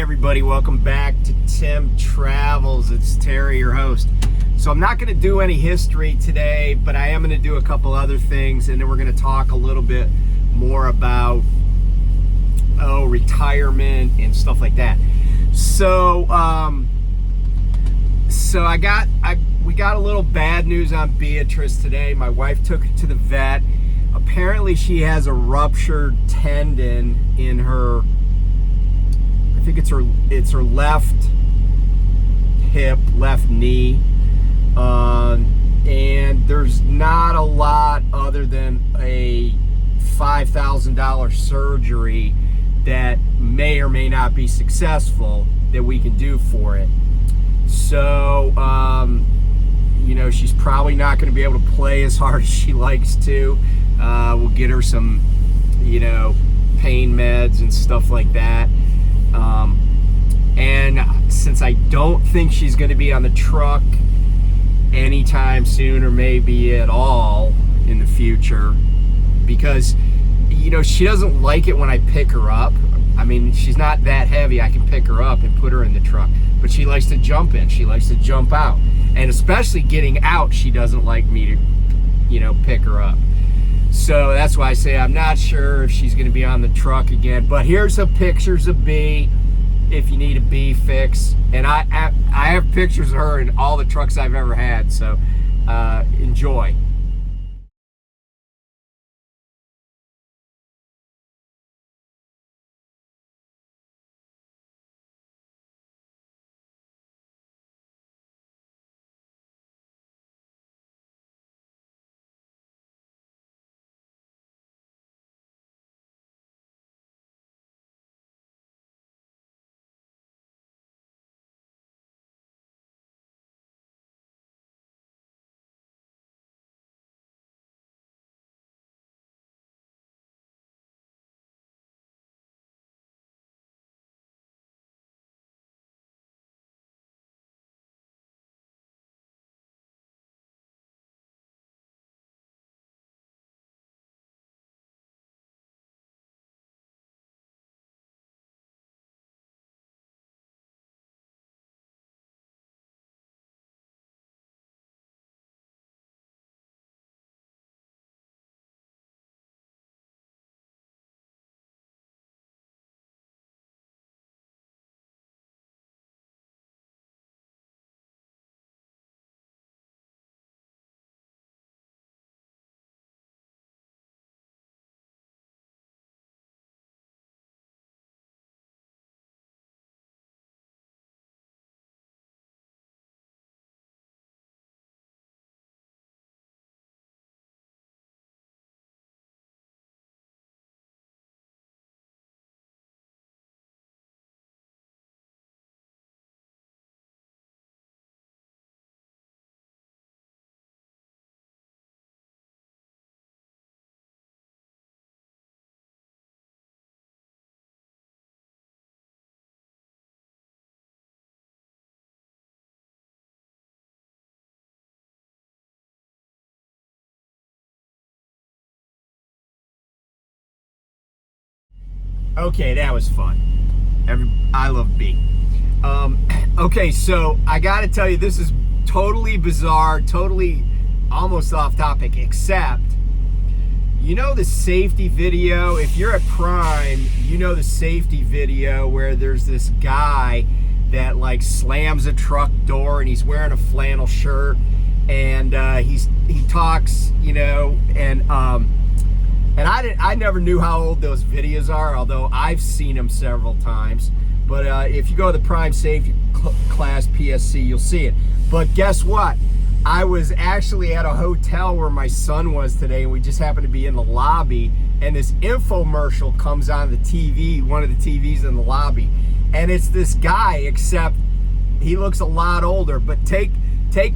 everybody, welcome back to Tim Travels. It's Terry, your host. So I'm not going to do any history today, but I am going to do a couple other things, and then we're going to talk a little bit more about retirement and stuff like that. So we got a little bad news on Beatrice today. My wife took her to the vet. Apparently she has a ruptured tendon in her, I think it's her left hip, left knee. And there's not a lot other than a $5,000 surgery that may or may not be successful that we can do for it. So, she's probably not going to be able to play as hard as she likes to. We'll get her some, pain meds and stuff like that. And since I don't think she's going to be on the truck anytime soon, or maybe at all in the future, because she doesn't like it when I pick her up. I mean, she's not that heavy. I can pick her up and put her in the truck, but she likes to jump in. She likes to jump out, and especially getting out, she doesn't like me to pick her up. So that's why I say I'm not sure if she's going to be on the truck again. But here's some pictures of B if you need a B fix. And I have pictures of her in all the trucks I've ever had. So enjoy. Okay, that was fun. I love B. Okay, so I gotta tell you, this is totally bizarre, totally almost off topic, except, the safety video, if you're at Prime, the safety video where there's this guy that slams a truck door and he's wearing a flannel shirt and he talks, and I never knew how old those videos are, although I've seen them several times. But if you go to the Prime Safety Class PSC, you'll see it. But guess what? I was actually at a hotel where my son was today, and we just happened to be in the lobby, and this infomercial comes on the TV, one of the TVs in the lobby. And it's this guy, except he looks a lot older. But take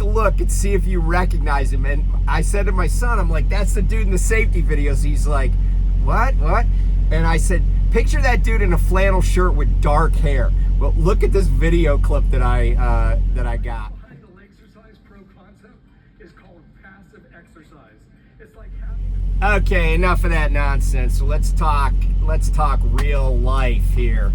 a look and see if you recognize him. And I said to my son, I'm like, that's the dude in the safety videos. He's like, what? And I said, picture that dude in a flannel shirt with dark hair. Well, look at this video clip that I got. The exercise pro concept is called passive exercise. It's like okay, enough of that nonsense. So let's talk real life here.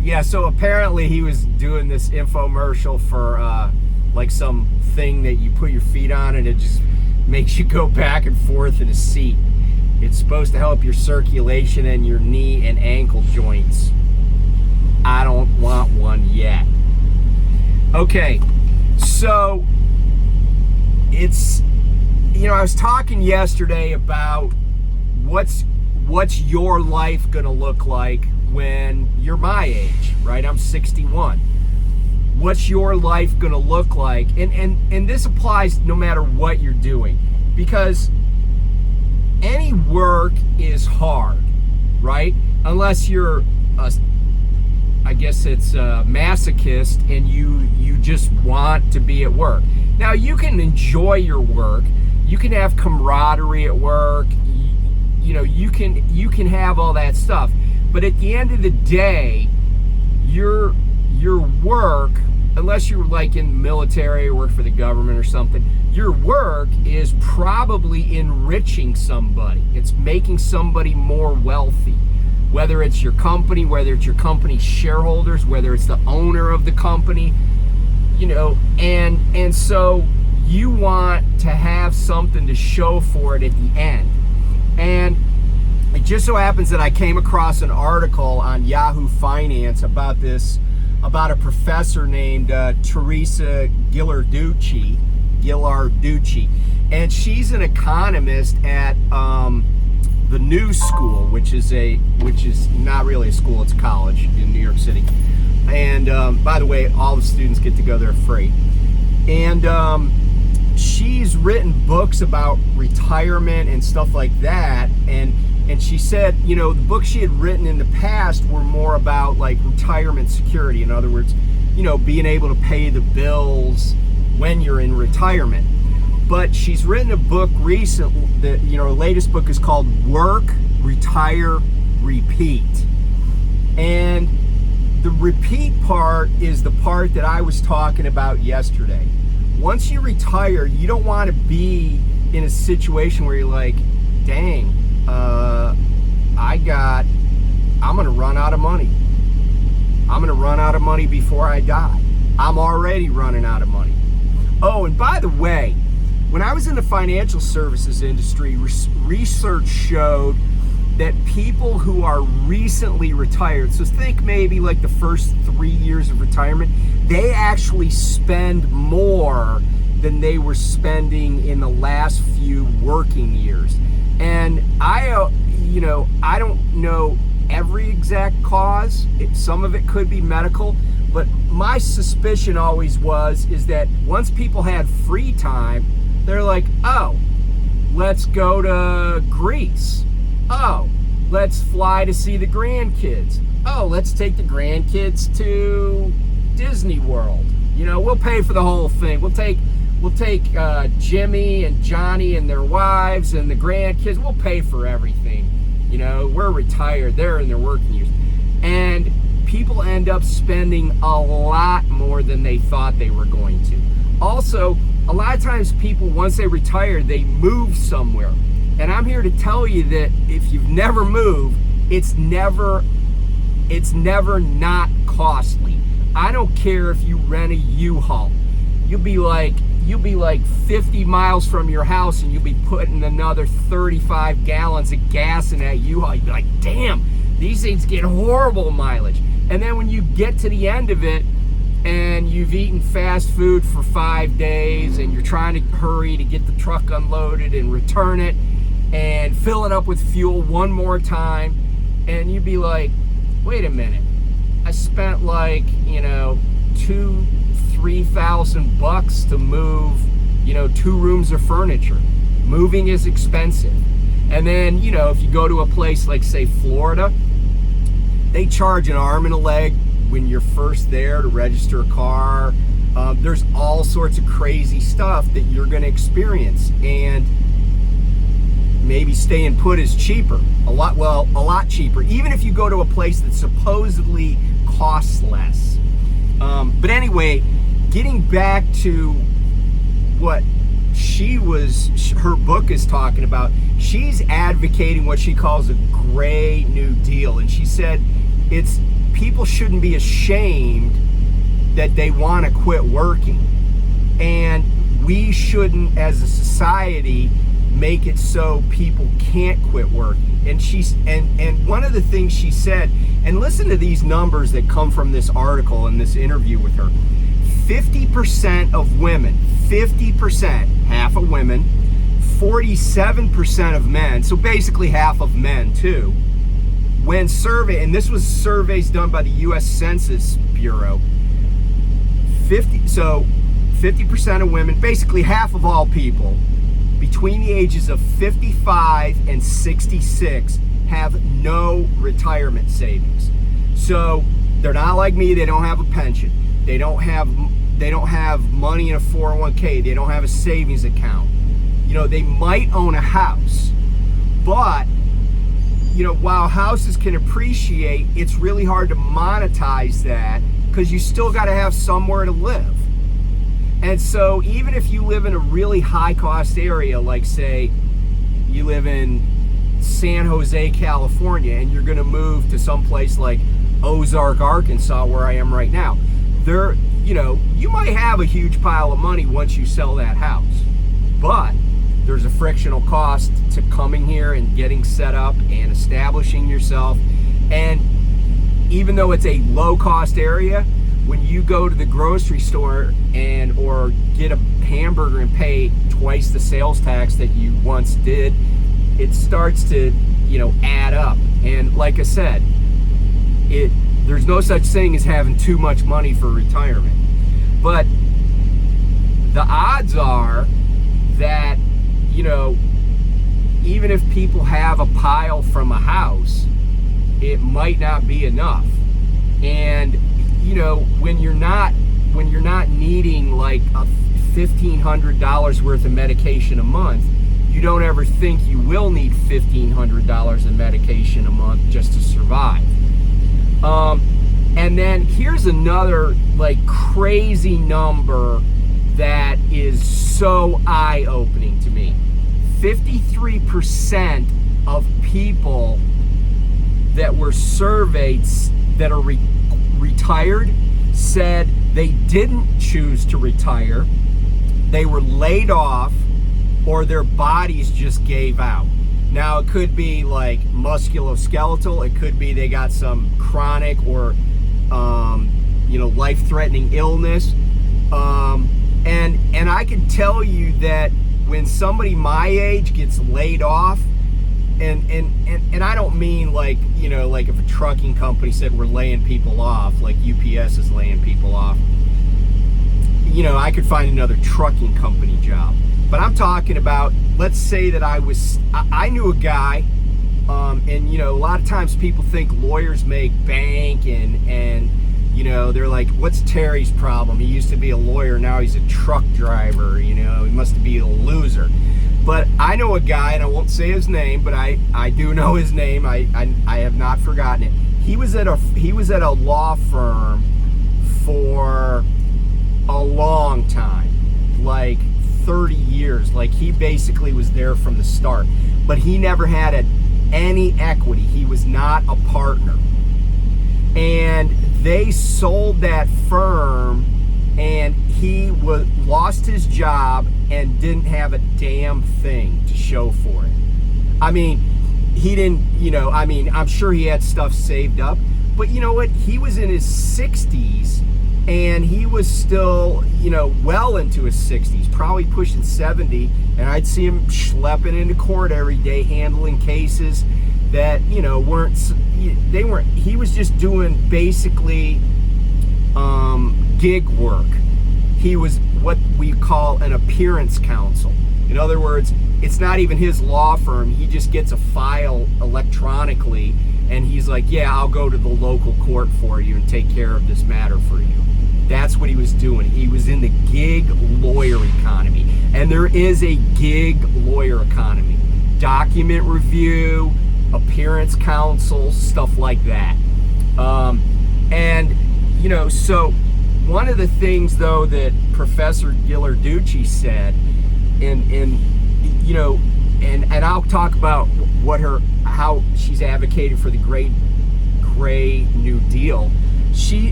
Yeah, so apparently he was doing this infomercial for like some thing that you put your feet on and it just makes you go back and forth in a seat. It's supposed to help your circulation and your knee and ankle joints. I don't want one yet. Okay, so it's, you know, I was talking yesterday about what's your life gonna look like when you're my age, right? I'm 61. What's your life gonna look like? And this applies no matter what you're doing, because any work is hard, right? Unless you're I guess it's a masochist and you just want to be at work. Now you can enjoy your work, you can have camaraderie at work, you know, you can have all that stuff, but at the end of the day, your work, unless you're like in the military or work for the government or something, your work is probably enriching somebody. It's making somebody more wealthy. Whether it's your company, whether it's your company's shareholders, whether it's the owner of the company, you know, and so you want to have something to show for it at the end. And it just so happens that I came across an article on Yahoo Finance about a professor named Teresa Ghilarducci, and she's an economist at the New School, which is not really a school, it's a college in New York City. And by the way, all the students get to go there free. And she's written books about retirement and stuff like that. And she said, you know, the books she had written in the past were more about like retirement security. In other words, you know, being able to pay the bills when you're in retirement. But she's written a book recently that, you know, her latest book is called Work, Retire, Repeat. And the repeat part is the part that I was talking about yesterday. Once you retire, you don't want to be in a situation where you're like, dang, I'm going to run out of money. I'm going to run out of money before I die. I'm already running out of money. Oh, and by the way, when I was in the financial services industry, research showed that people who are recently retired, so think maybe like the first 3 years of retirement, they actually spend more than they were spending in the last few working years. And I don't know every exact cause. Some of it could be medical, but my suspicion always is that once people had free time, they're like, oh, let's go to Greece. Oh, let's fly to see the grandkids. Oh, let's take the grandkids to Disney World. You know, we'll pay for the whole thing. We'll take Jimmy and Johnny and their wives and the grandkids. We'll pay for everything. You know, we're retired. They're in their working years. And people end up spending a lot more than they thought they were going to. Also, a lot of times people, once they retire, they move somewhere. And I'm here to tell you that if you've never moved, it's never not costly. I don't care if you rent a U-Haul. You'll be like 50 miles from your house and you'll be putting another 35 gallons of gas in that U-Haul. You'll be like, damn, these things get horrible mileage. And then when you get to the end of it and you've eaten fast food for 5 days and you're trying to hurry to get the truck unloaded and return it and fill it up with fuel one more time, and you'd be like, wait a minute, I spent like, you know, $2,000-3,000 to move, you know, 2 rooms of furniture. Moving is expensive. And then, you know, if you go to a place like, say, Florida, they charge an arm and a leg when you're first there to register a car. There's all sorts of crazy stuff that you're going to experience. And maybe staying put is cheaper. A lot cheaper. Even if you go to a place that supposedly costs less. But anyway, getting back to what her book is talking about, she's advocating what she calls a gray new deal. And she said it's people shouldn't be ashamed that they want to quit working. And we shouldn't, as a society, make it so people can't quit working. And one of the things she said, and listen to these numbers that come from this article and this interview with her. 50% of women, 50%, half of women, 47% of men, so basically half of men too, when surveyed, and this was surveys done by the U.S. Census Bureau, 50% of women, basically half of all people, between the ages of 55 and 66 have no retirement savings. So they're not like me, they don't have a pension. They don't have money in a 401k. They don't have a savings account. They might own a house, but while houses can appreciate, it's really hard to monetize that because you still got to have somewhere to live. And so even if you live in a really high cost area, like say you live in San Jose, California, and you're going to move to someplace like Ozark, Arkansas, where I am right now, you might have a huge pile of money once you sell that house, but there's a frictional cost to coming here and getting set up and establishing yourself. And even though it's a low cost area, when you go to the grocery store or get a hamburger and pay twice the sales tax that you once did, it starts to add up. And like I said, there's no such thing as having too much money for retirement. But the odds are that, even if people have a pile from a house, it might not be enough. And, when you're not needing like $1,500 worth of medication a month, you don't ever think you will need $1,500 in medication a month just to survive. And then here's another like crazy number that is so eye-opening to me. 53% of people that were surveyed that are retired said they didn't choose to retire, they were laid off, or their bodies just gave out. Now it could be like musculoskeletal, it could be they got some chronic or life-threatening illness. And I can tell you that when somebody my age gets laid off, and I don't mean like if a trucking company said we're laying people off, like UPS is laying people off, I could find another trucking company job. But I'm talking about, let's say that I knew a guy, and a lot of times people think lawyers make bank and they're like, what's Terry's problem? He used to be a lawyer, now he's a truck driver, he must be a loser. But I know a guy, and I won't say his name, but I do know his name. I have not forgotten it. He was at a law firm for a long time, like 30 years. Like he basically was there from the start, but he never had any equity. He was not a partner. And they sold that firm, and he lost his job and didn't have a damn thing to show for it. I mean, he didn't, I'm sure he had stuff saved up, but you know what? He was in his 60s, and he was still, well into his 60s, probably pushing 70, and I'd see him schlepping into court every day, handling cases that, he was just doing basically gig work. He was what we call an appearance counsel. In other words, it's not even his law firm. He just gets a file electronically, and he's like, yeah, I'll go to the local court for you and take care of this matter for you. That's what he was doing. He was in the gig lawyer economy. And there is a gig lawyer economy. Document review, appearance counsel, stuff like that. So one of the things, though, that Professor Ghilarducci said, and I'll talk about how she's advocating for the great gray New Deal.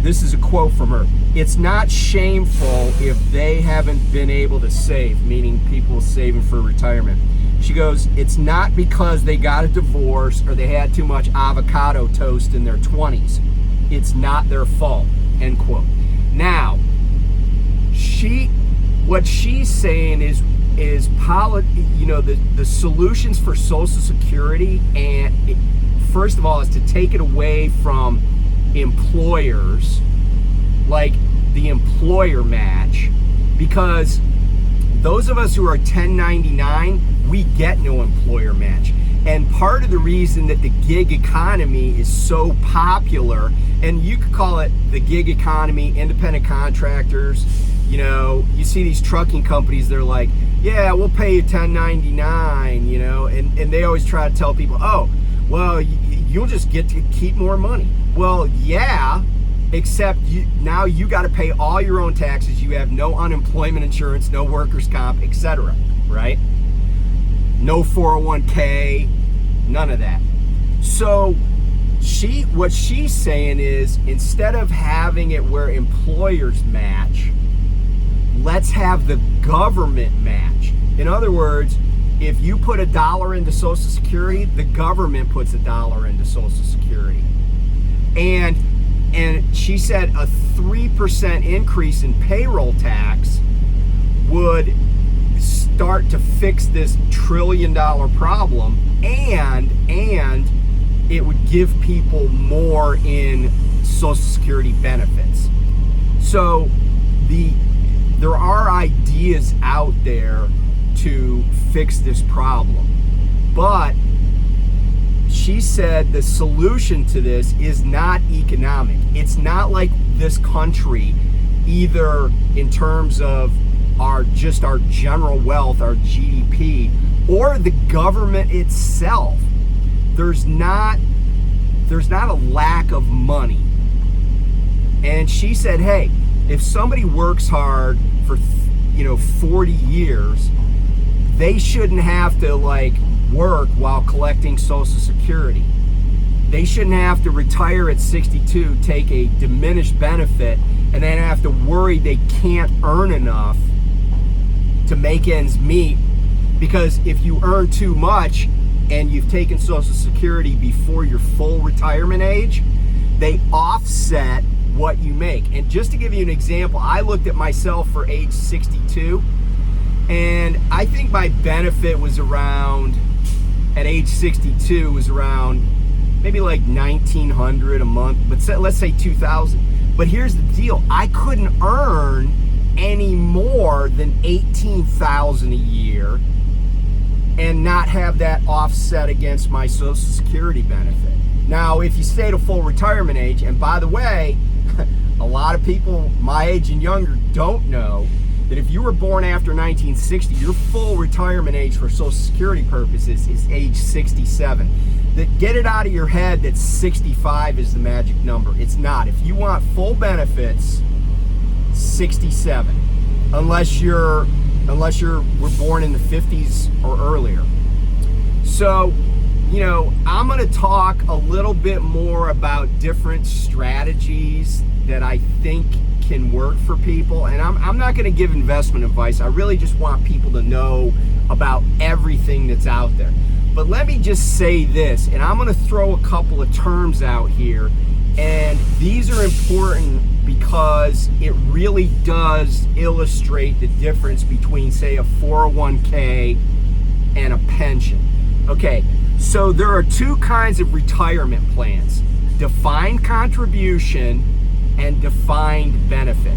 This is a quote from her. It's not shameful if they haven't been able to save, meaning people saving for retirement. She goes, it's not because they got a divorce or they had too much avocado toast in their 20s. It's not their fault, end quote. Now, what she's saying is the solutions for Social Security, and first of all, is to take it away from employers, like the employer match, because those of us who are 1099, we get no employer match. And part of the reason that the gig economy is so popular, and you could call it the gig economy, independent contractors, you see these trucking companies, they're like, yeah, we'll pay you 1099, and they always try to tell people, oh, well, you'll just get to keep more money. Well, yeah, except now you got to pay all your own taxes. You have no unemployment insurance, no workers' comp, etc., right? No 401k, none of that. So what she's saying is, instead of having it where employers match, let's have the government match. In other words, if you put $1 into Social Security, the government puts $1 into Social Security. And she said a 3% increase in payroll tax would start to fix this $1 trillion problem, and it would give people more in Social Security benefits. So there are ideas out there to fix this problem, but she said the solution to this is not economic. It's not like this country, either in terms of our general wealth, our GDP, or the government itself. There's not a lack of money. And she said, hey, if somebody works hard for 40 years, they shouldn't have to work while collecting Social Security. They shouldn't have to retire at 62, take a diminished benefit, and then have to worry they can't earn enough to make ends meet. Because if you earn too much and you've taken Social Security before your full retirement age, they offset what you make. And just to give you an example, I looked at myself for age 62, and I think my benefit was around, at age 62, was around maybe like $1,900 a month, but let's say $2,000. But here's the deal, I couldn't earn any more than $18,000 a year and not have that offset against my Social Security benefit. Now, if you stay to full retirement age, and by the way, a lot of people my age and younger don't know that if you were born after 1960, your full retirement age for Social Security purposes is age 67. Get it out of your head that 65 is the magic number. It's not. If you want full benefits, 67, unless you were born in the 50s or earlier. So, I'm going to talk a little bit more about different strategies that I think can work for people. And I'm not going to give investment advice. I really just want people to know about everything that's out there. But let me just say this, and I'm going to throw a couple of terms out here. And these are important because it really does illustrate the difference between, say, a 401k and a pension. Okay, so there are two kinds of retirement plans: defined contribution and defined benefit.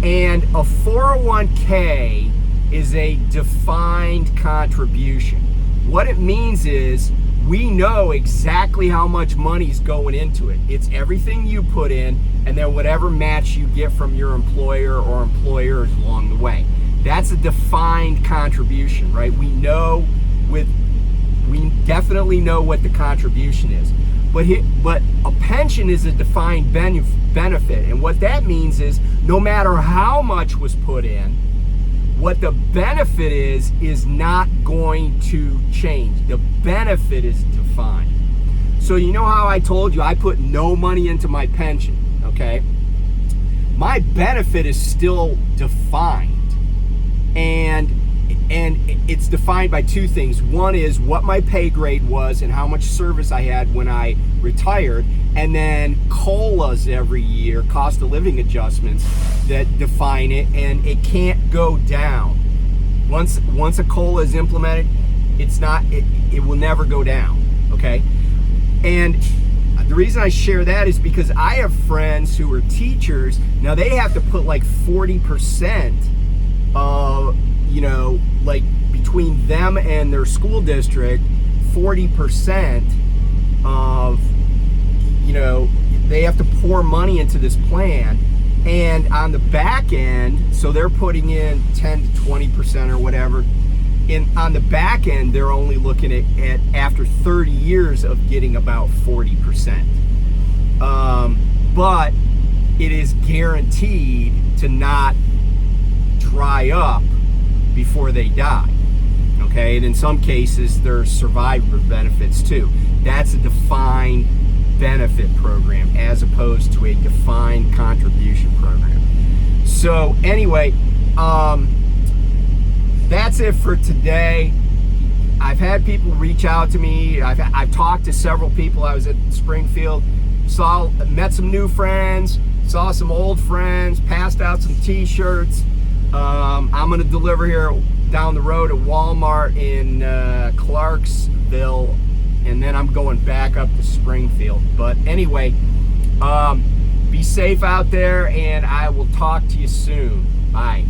And a 401k is a defined contribution. What it means is we know exactly how much money's going into it. It's everything you put in and then whatever match you get from your employer or employers along the way. That's a defined contribution, right? We definitely know what the contribution is. But a pension is a defined benefit. And what that means is no matter how much was put in, what the benefit is not going to change. The benefit is defined. So you know how I told you I put no money into my pension, okay? My benefit is still defined. And it's defined by two things. One is what my pay grade was and how much service I had when I retired, and then COLAs every year, cost of living adjustments, that define it, and it can't go down. Once a COLA is implemented, it will never go down, okay? And the reason I share that is because I have friends who are teachers. Now they have to put like 40% like between them and their school district, 40% of, they have to pour money into this plan. And on the back end, so they're putting in 10 to 20% or whatever. And on the back end, they're only looking at after 30 years of getting about 40%. But it is guaranteed to not dry up before they die, okay? And in some cases, there's survivor benefits too. That's a defined benefit program as opposed to a defined contribution program. So anyway, that's it for today. I've had people reach out to me. I've talked to several people. I was at Springfield, met some new friends, saw some old friends, passed out some t-shirts. I'm going to deliver here down the road at Walmart in Clarksville, and then I'm going back up to Springfield. But anyway, be safe out there, and I will talk to you soon. Bye.